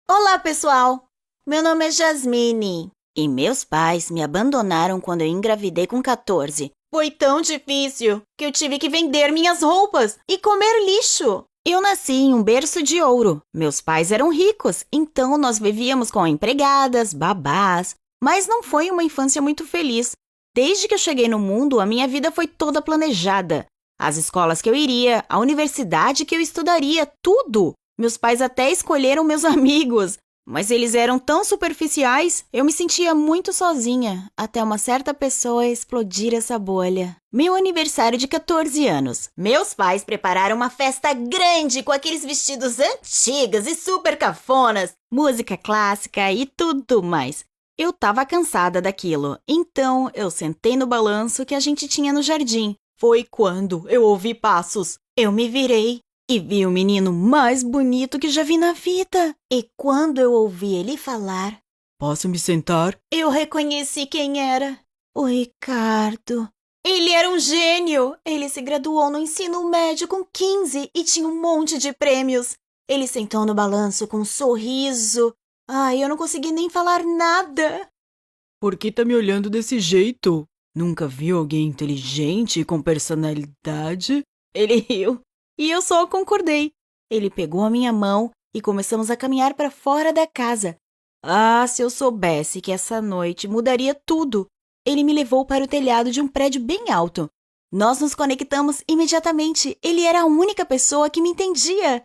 Olá, pessoal! Meu nome é Jasmine e meus pais me abandonaram quando eu engravidei com 14. Foi tão difícil que eu tive que vender minhas roupas e comer lixo. Eu nasci em um berço de ouro. Meus pais eram ricos, então nós vivíamos com empregadas, babás, mas não foi uma infância muito feliz. Desde que eu cheguei no mundo, a minha vida foi toda planejada. As escolas que eu iria, a universidade que eu estudaria, tudo. Meus pais até escolheram meus amigos, mas eles eram tão superficiais, eu me sentia muito sozinha, até uma certa pessoa explodir essa bolha. Meu aniversário de 14 anos. Meus pais prepararam uma festa grande com aqueles vestidos antigos e super cafonas, música clássica e tudo mais. Eu tava cansada daquilo, então eu sentei no balanço que a gente tinha no jardim. Foi quando eu ouvi passos. Eu me virei e vi o menino mais bonito que já vi na vida. E quando eu ouvi ele falar, Posso me sentar? eu reconheci quem era. O Ricardo. Ele era um gênio. Ele se graduou no ensino médio com 15 e tinha um monte de prêmios. Ele sentou no balanço com um sorriso. Ai, eu não consegui nem falar nada. Por que tá me olhando desse jeito? Nunca viu alguém inteligente e com personalidade? Ele riu e eu só concordei. Ele pegou a minha mão e começamos a caminhar para fora da casa. Ah, se eu soubesse que essa noite mudaria tudo! Ele me levou para o telhado de um prédio bem alto. Nós nos conectamos imediatamente. Ele era a única pessoa que me entendia.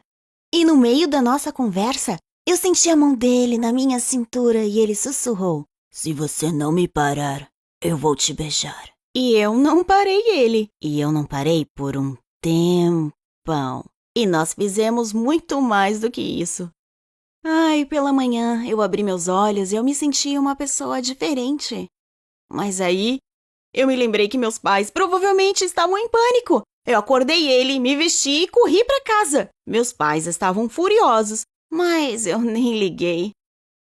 E no meio da nossa conversa, eu senti a mão dele na minha cintura e ele sussurrou: Se você não me parar, eu vou te beijar. E eu não parei ele. E eu não parei por um tempão. E nós fizemos muito mais do que isso. Ai, pela manhã eu abri meus olhos e eu me senti uma pessoa diferente. Mas aí eu me lembrei que meus pais provavelmente estavam em pânico. Eu acordei ele, me vesti e corri para casa. Meus pais estavam furiosos, mas eu nem liguei.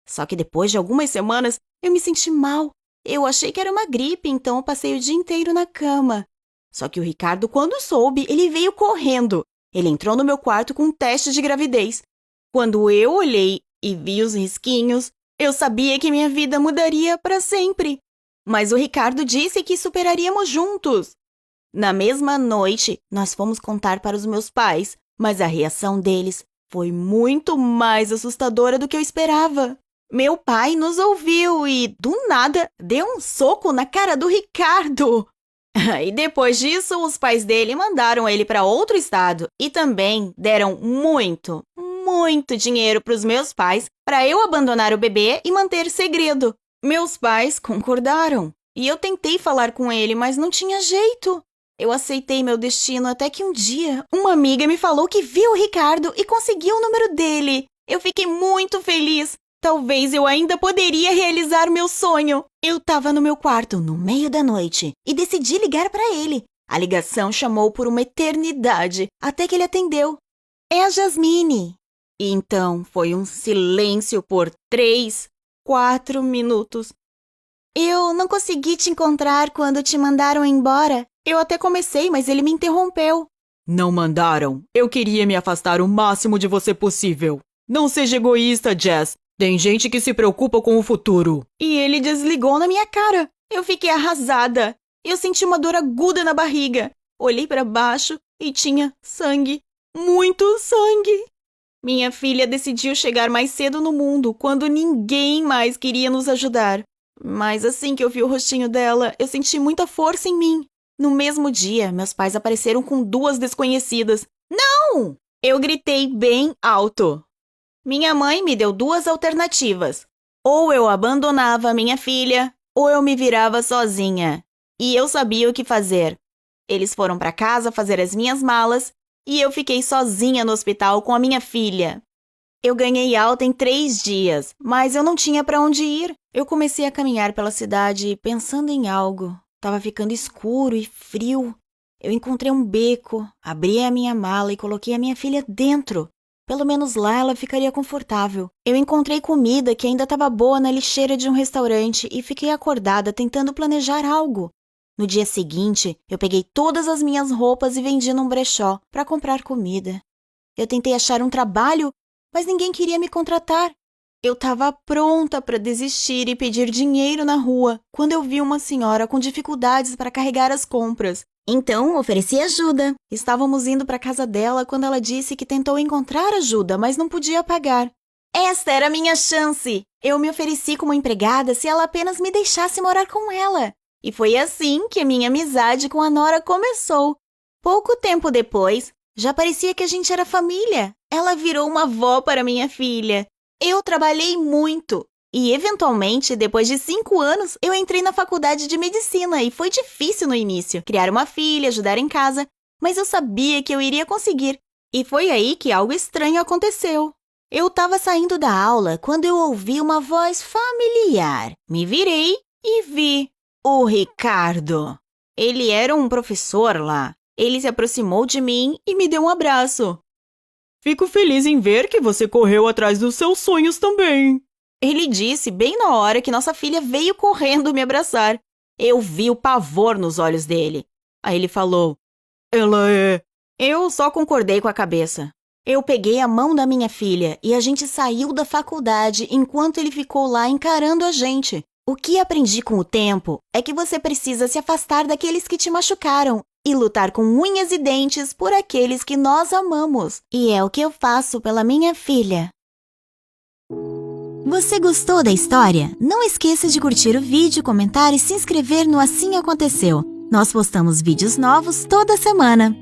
Só que depois de algumas semanas eu me senti mal. Eu achei que era uma gripe, então eu passei o dia inteiro na cama. Só que o Ricardo, quando soube, ele veio correndo. Ele entrou no meu quarto com um teste de gravidez. Quando eu olhei e vi os risquinhos, eu sabia que minha vida mudaria para sempre. Mas o Ricardo disse que superaríamos juntos. Na mesma noite, nós fomos contar para os meus pais, mas a reação deles foi muito mais assustadora do que eu esperava. Meu pai nos ouviu e, do nada, deu um soco na cara do Ricardo. E depois disso, os pais dele mandaram ele para outro estado e também deram muito dinheiro para os meus pais para eu abandonar o bebê e manter segredo. Meus pais concordaram e eu tentei falar com ele, mas não tinha jeito. Eu aceitei meu destino até que um dia uma amiga me falou que viu o Ricardo e conseguiu o número dele. Eu fiquei muito feliz. Talvez eu ainda poderia realizar meu sonho. Eu estava no meu quarto no meio da noite e decidi ligar para ele. A ligação chamou por uma eternidade até que ele atendeu. É a Jasmine. E então foi um silêncio por 3, 4 minutos. Eu não consegui te encontrar quando te mandaram embora. Eu até comecei, mas ele me interrompeu. Não mandaram. Eu queria me afastar o máximo de você possível. Não seja egoísta, Jess. Tem gente que se preocupa com o futuro. E ele desligou na minha cara. Eu fiquei arrasada. Eu senti uma dor aguda na barriga. Olhei para baixo e tinha sangue. Muito sangue. Minha filha decidiu chegar mais cedo no mundo, quando ninguém mais queria nos ajudar. Mas assim que eu vi o rostinho dela, eu senti muita força em mim. No mesmo dia, meus pais apareceram com 2 desconhecidas. Não! Eu gritei bem alto. Minha mãe me deu 2 alternativas. Ou eu abandonava a minha filha, ou eu me virava sozinha. E eu sabia o que fazer. Eles foram para casa fazer as minhas malas e eu fiquei sozinha no hospital com a minha filha. Eu ganhei alta em 3 dias, mas eu não tinha para onde ir. Eu comecei a caminhar pela cidade pensando em algo. Tava ficando escuro e frio. Eu encontrei um beco, abri a minha mala e coloquei a minha filha dentro. Pelo menos lá ela ficaria confortável. Eu encontrei comida que ainda estava boa na lixeira de um restaurante e fiquei acordada tentando planejar algo. No dia seguinte, eu peguei todas as minhas roupas e vendi num brechó para comprar comida. Eu tentei achar um trabalho, mas ninguém queria me contratar. Eu estava pronta para desistir e pedir dinheiro na rua quando eu vi uma senhora com dificuldades para carregar as compras. Então, ofereci ajuda. Estávamos indo para a casa dela quando ela disse que tentou encontrar ajuda, mas não podia pagar. Esta era a minha chance! Eu me ofereci como empregada se ela apenas me deixasse morar com ela. E foi assim que a minha amizade com a Nora começou. Pouco tempo depois, já parecia que a gente era família. Ela virou uma avó para minha filha. Eu trabalhei muito. E, eventualmente, depois de 5 anos, eu entrei na faculdade de medicina e foi difícil no início. Criar uma filha, ajudar em casa. Mas eu sabia que eu iria conseguir. E foi aí que algo estranho aconteceu. Eu estava saindo da aula quando eu ouvi uma voz familiar. Me virei e vi o Ricardo. Ele era um professor lá. Ele se aproximou de mim e me deu um abraço. Fico feliz em ver que você correu atrás dos seus sonhos também. Ele disse bem na hora que nossa filha veio correndo me abraçar. Eu vi o pavor nos olhos dele. Aí ele falou, ela é... Eu só concordei com a cabeça. Eu peguei a mão da minha filha e a gente saiu da faculdade enquanto ele ficou lá encarando a gente. O que aprendi com o tempo é que você precisa se afastar daqueles que te machucaram e lutar com unhas e dentes por aqueles que nós amamos. E é o que eu faço pela minha filha. Você gostou da história? Não esqueça de curtir o vídeo, comentar e se inscrever no Assim Aconteceu. Nós postamos vídeos novos toda semana.